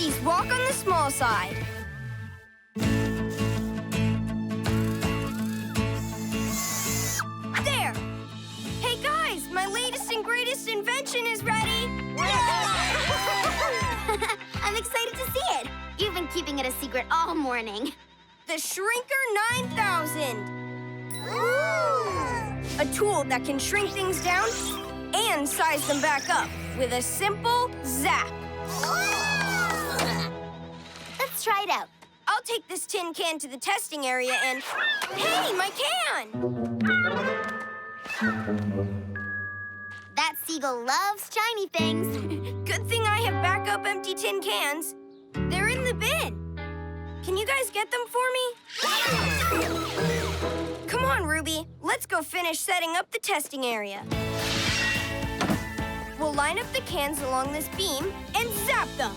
Rookies walk on the small side. There! Hey guys, my latest and greatest invention is ready! I'm excited to see it. You've been keeping it a secret all morning. The Shrinker 9000! A tool that can shrink things down and size them back up with a simple zap. Let's try it out. I'll take this tin can to the testing area and... Hey, my can! That seagull loves shiny things. Good thing I have backup empty tin cans. They're in the bin. Can you guys get them for me? Come on, Ruby. Let's go finish setting up the testing area. We'll line up the cans along this beam and zap them.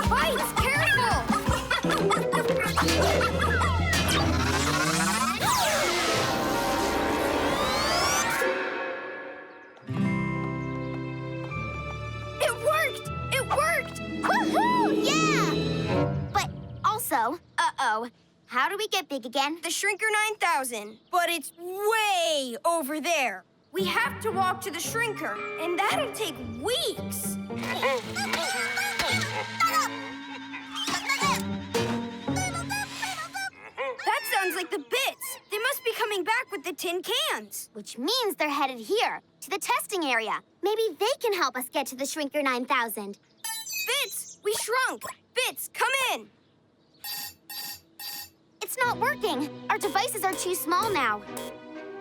Bites, careful! It worked! It worked! Woohoo! Yeah! But also, how do we get big again? The Shrinker 9000, but it's way over there. We have to walk to the Shrinker, and that'll take weeks. That sounds like the bits. They must be coming back with the tin cans. Which means they're headed here, to the testing area. Maybe they can help us get to the Shrinker 9000. Bits, we shrunk. Bits, come in. It's not working. Our devices are too small now.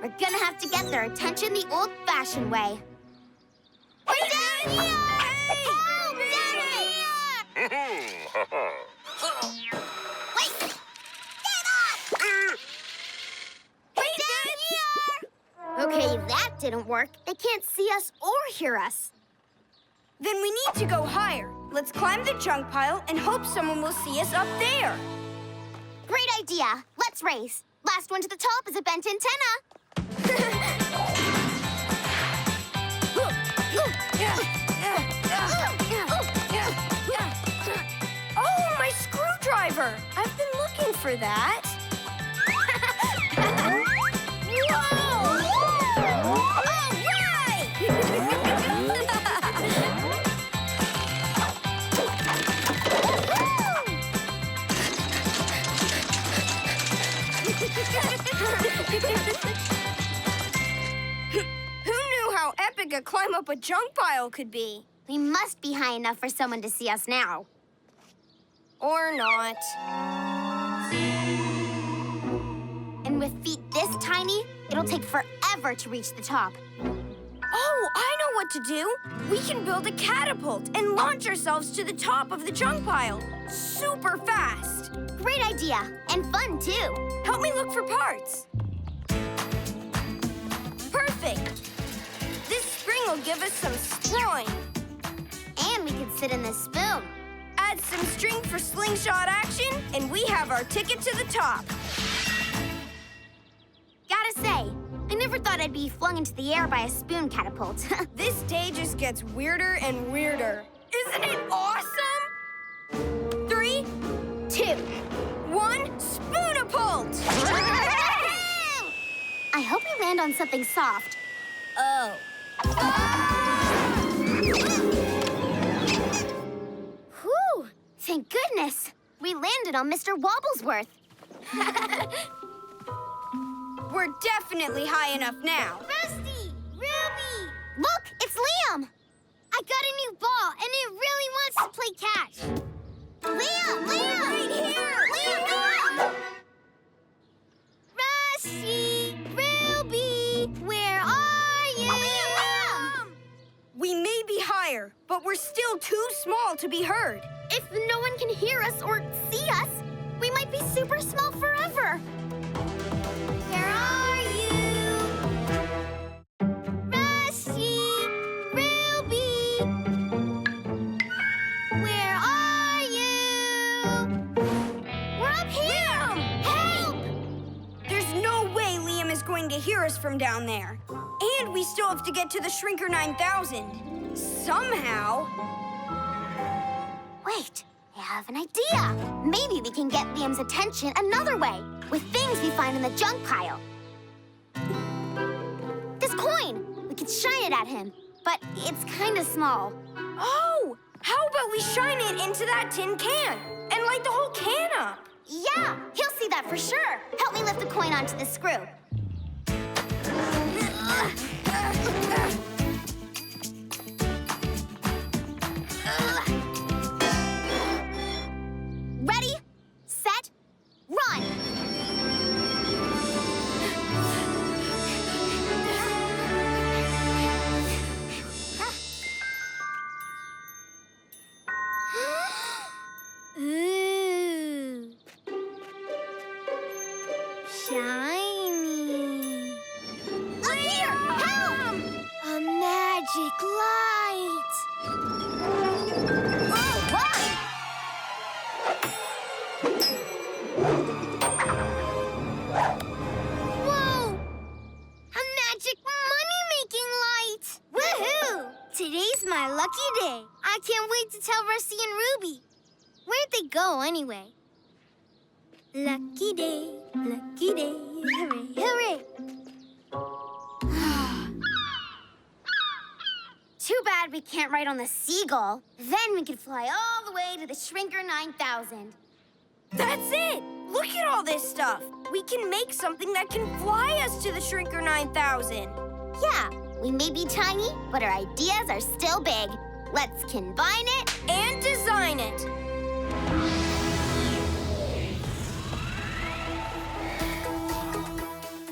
We're gonna have to get their attention the old-fashioned way. Wait, Down here! Hey! Help! Down here! Wait! Get up! Wait, Down here! Okay, that didn't work. They can't see us or hear us. Then we need to go higher. Let's climb the junk pile and hope someone will see us up there. Great idea. Let's race. Last one to the top is a bent antenna. Oh, my screwdriver! I've been looking for that. Whoa! All right! Who knew how epic a climb up a junk pile could be? We must be high enough for someone to see us now. Or not. And with feet this tiny, it'll take forever to reach the top. Oh, I know what to do. We can build a catapult and launch ourselves to the top of the junk pile. Super fast. Great idea, and fun too. Help me look for parts. Perfect. This spring will give us some sproing. And we could sit in this spoon. Add some string for slingshot action, and we have our ticket to the top. Gotta say, I never thought I'd be flung into the air by a spoon catapult. This day just gets weirder and weirder. Isn't it awesome? 3, 2, 1, spoonapult! I hope we land on something soft. Oh. Whew! Thank goodness. We landed on Mr. Wobblesworth. We're definitely high enough now. Rusty! Ruby! Look, it's Liam! I got a new ball, and it really wants to play catch. Liam! Liam! Right here! Liam, Liam! Rusty! Ruby! Where are you? Liam! We may be higher, but we're still too small to be heard. If no one can hear us or see us, we might be super small forever. Where are you? Rusty! Ruby! Where are you? We're up here! Liam! Help! There's no way Liam is going to hear us from down there. And we still have to get to the Shrinker 9000. Somehow. Wait, I have an idea. Maybe we can get Liam's attention another way, with things we find in the junk pile. This coin! We could shine it at him, but it's kind of small. Oh, how about we shine it into that tin can and light the whole can up? Yeah, he'll see that for sure. Help me lift the coin onto the screw. Ready, set, run! Ooh. Shiny. Look here! Help! A magic light! Whoa! A magic money-making light! Woohoo! Today's my lucky day. I can't wait to tell Rusty and Ruby. Where'd they go, anyway? Lucky day, hooray, hooray! Too bad we can't ride on the Seagull. Then we could fly all the way to the Shrinker 9000. That's it! Look at all this stuff. We can make something that can fly us to the Shrinker 9000. Yeah, we may be tiny, but our ideas are still big. Let's combine it And design it.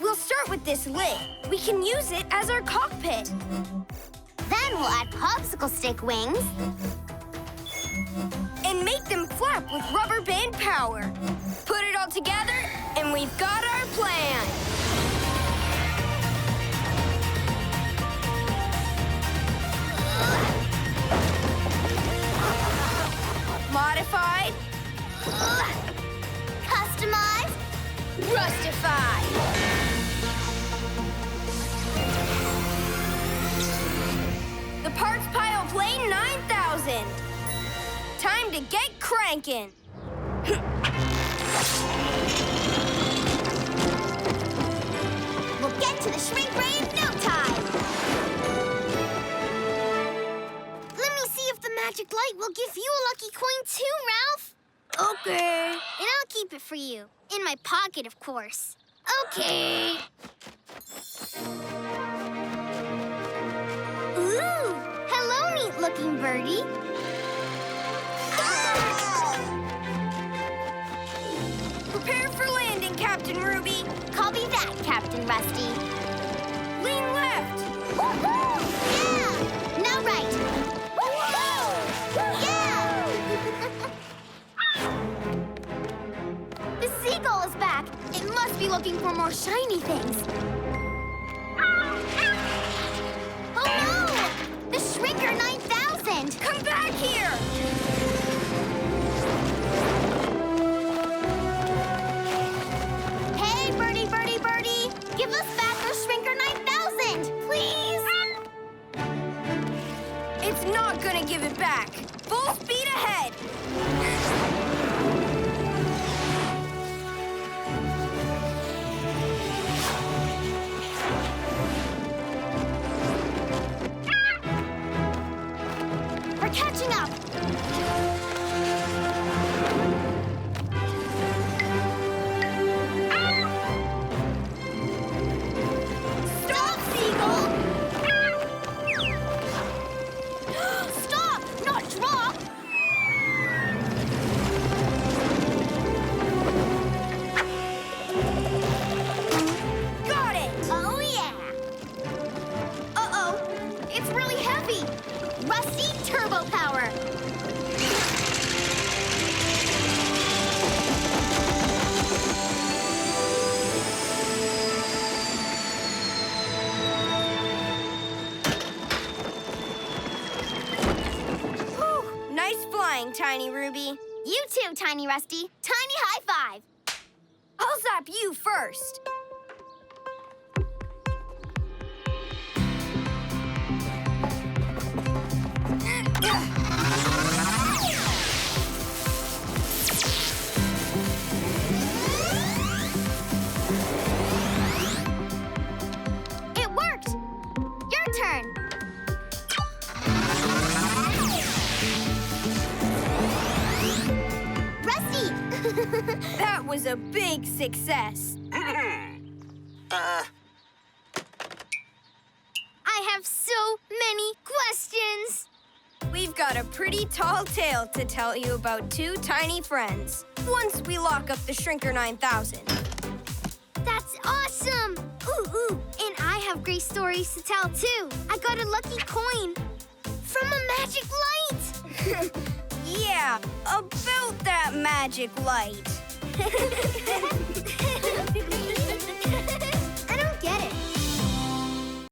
We'll start with this lid. We can use it as our cockpit. Then we'll add popsicle stick wings. And make them flap with rubber band power. Put it all together, and we've got our plan. Modified. Customized. Rustify. The parts pile plane 9000. Time to get cranking. We'll get to the shrink ray in no time. Let me see if the magic light will give you a lucky coin too, Ralph. Okay. And I'll keep it for you. In my pocket, of course. Okay. Ooh! Hello, neat-looking birdie. Prepare for landing, Captain Ruby. Copy that, Captain Rusty. Lean left. Woohoo! Yeah! Now right. Woohoo! Yeah! The seagull is back. It must be looking for more shiny things. Oh no! The Shrinker 9000! Come back here. Hey, birdie, birdie, birdie! Give us back our Shrinker 9000, please! It's not gonna give it back. Full speed ahead. We're catching up! Stop, Seagull! Stop, not drop! Got it. Oh, yeah! Uh-oh, it's really heavy! Rusty turbo power! Whew. Nice flying, Tiny Ruby. You too, Tiny Rusty. Tiny high five! I'll zap you first. was a big success. I have so many questions. We've got a pretty tall tale to tell you about two tiny friends. Once we lock up the Shrinker 9000. That's awesome! Ooh, and I have great stories to tell, too. I got a lucky coin from a magic light. Yeah, about that magic light.